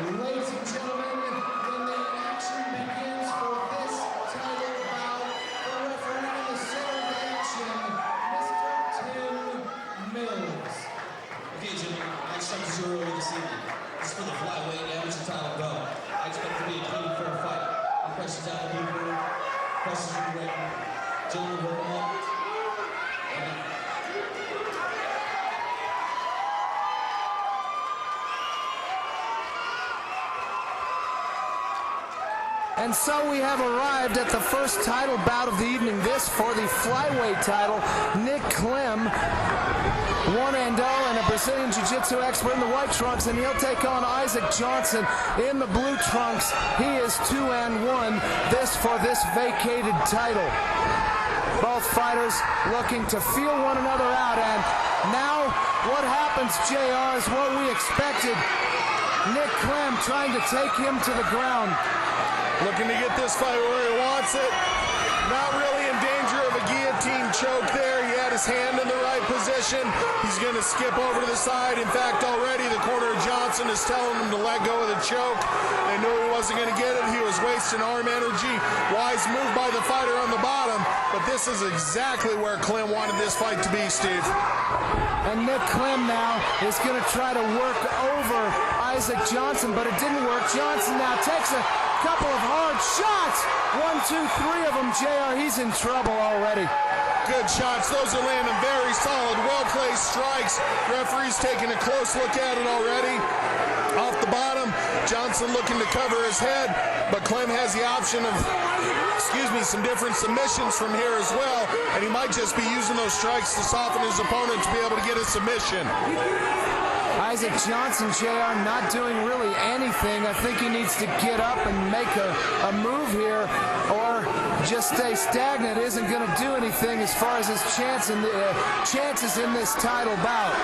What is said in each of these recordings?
Ladies and gentlemen, when the action begins for this title bout, the referee in the center of the action, Mr. Tim Mills. Okay, gentlemen, I start to zero early this evening. This is for the Flyweight amateur title bout. I expect to be a clean, fair fight. Any questions out of the board? Questions from the record? Gentlemen, hold on. And so we have arrived at the first title bout of the evening. This for the flyweight title. Nick Clem, 1-0 and a Brazilian Jiu-Jitsu expert in the white trunks, and he'll take on Isaac Johnson in the blue trunks. He is 2-1. This for this vacated title. Both fighters looking to feel one another out, and now what happens, JR, is what we expected. Nick Clem trying to take him to the ground. Looking to get this fight where he wants it. Not really in danger of a guillotine choke there. He had his hand in the right position. He's going to skip over to the side. In fact, already the corner of Johnson is telling him to let go of the choke. They knew he wasn't going to get it. He was wasting arm energy. Wise move by the fighter on the bottom. But this is exactly where Clem wanted this fight to be, Steve. And Nick Clem now is going to try to work over Isaac Johnson, but it didn't work. Johnson now takes a couple of hard shots. 1, 2, 3 of them, JR. He's in trouble already. Good shots. Those are landing very solid, well-placed strikes. Referee's taking a close look at it already. Off the bottom, Johnson looking to cover his head, but Clem has the option of, some different submissions from here as well, and he might just be using those strikes to soften his opponent to be able to get a submission. Isaac Johnson, JR, not doing really anything. I think he needs to get up and make a move here, or just stay stagnant. Isn't going to do anything as far as his chances in this title bout.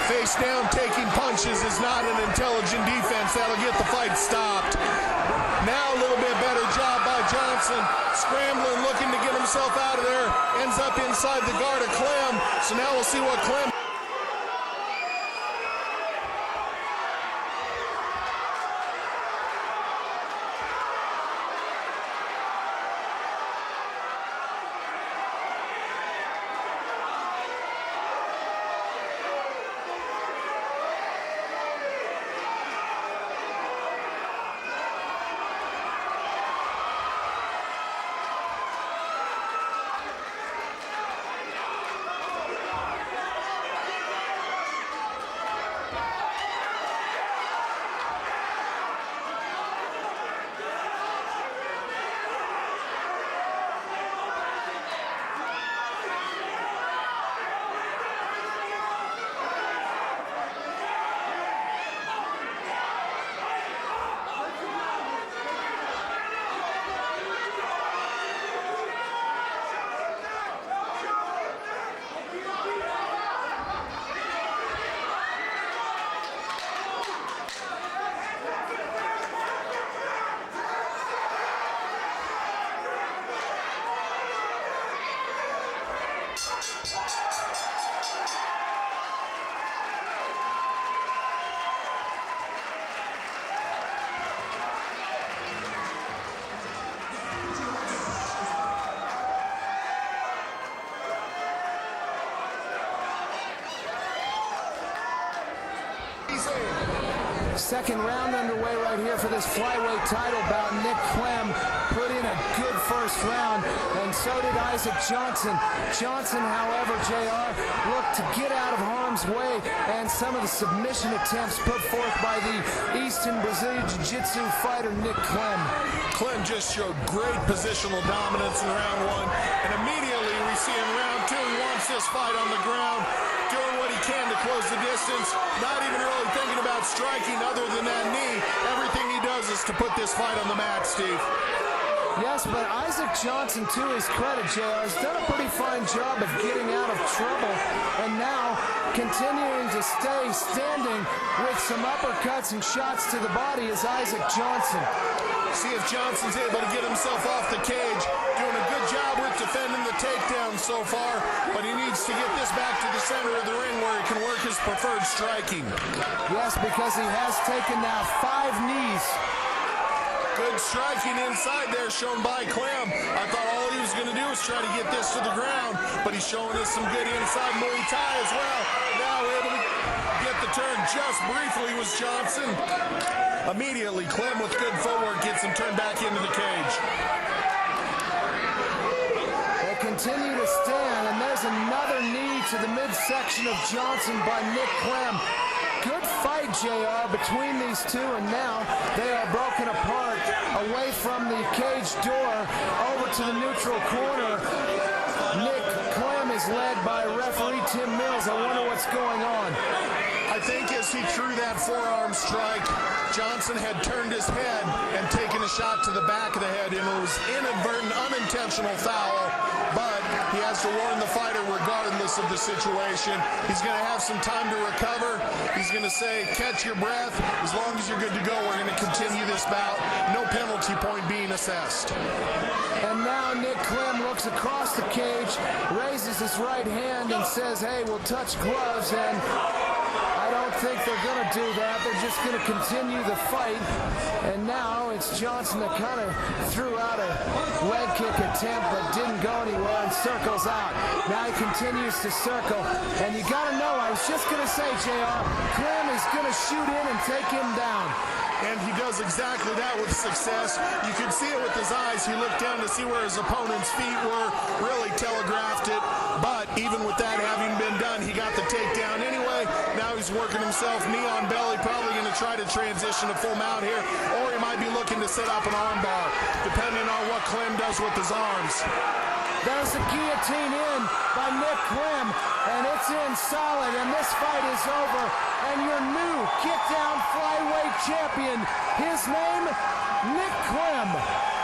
Face down, taking punches is not an intelligent defense. That'll get the fight stopped. Now a little bit better job by Johnson. Scrambling, looking to get himself out of there. Ends up inside the guard of Clem. So now we'll see what Clem... Second round underway right here for this flyweight title bout. Nick Clem put in a good first round, and so did Isaac Johnson. Johnson, however, JR, looked to get out of harm's way, and some of the submission attempts put forth by the Eastern Brazilian Jiu-Jitsu fighter Nick Clem. Clem just showed great positional dominance in round one, and immediately we see in round two he wants this fight on the ground, doing what he can to close the distance, not even really thinking about striking other than that knee. Everything he does is to put this fight on the mat, Steve. Yes, but Isaac Johnson, to his credit, JR, has done a pretty fine job of getting out of trouble, and now continuing to stay standing with some uppercuts and shots to the body is Isaac Johnson. See if Johnson's able to get himself off the cage. Doing a good job with defending the takedown so far, but he needs to get this back to the center of the ring where he can work his preferred striking. Yes, because he has taken now 5 knees. Good striking inside there shown by Clem. I thought all he was going to do was try to get this to the ground, but he's showing us some good inside Muay Thai as well. Now able to get the turn just briefly was Johnson. Immediately, Clem with good footwork gets him turned back into the cage. They continue to stand, and there's another knee to the midsection of Johnson by Nick Clem. Good fight, JR, between these two, and now they are broken apart away from the cage door over to the neutral corner. Nick Clem is led by referee Tim Mills. I wonder what's going on. I think as he threw that forearm strike, Johnson had turned his head and taken a shot to the back of the head, and it was inadvertent, unintentional foul, but he has to warn the fighter regardless of the situation. He's going to have some time to recover. He's going to say, catch your breath. As long as you're good to go, we're going to continue this bout. No penalty point being assessed. And now Nick Clem looks across the cage, raises his right hand and says, hey, we'll touch gloves, and I don't think they're going to do that. They're just going to continue the fight. And now it's Johnson that kind of threw out a leg kick attempt but didn't go anywhere and circles out. Now he continues to circle. And you got to know, I was just going to say, JR, Clem is going to shoot in and take him down. And he does exactly that with success. You could see it with his eyes. He looked down to see where his opponent's feet were, really telegraphed it. But even with that having been done, he got the takedown anyway. Now he's working himself knee on belly, probably going to try to transition to full mount here, or he might be looking to set up an arm bar, depending on what Clem does with his arms. There's the guillotine in by Nick Clem, and it's in solid, and this fight is over. And your new KickDown Flyweight champion, his name, Nick Clem.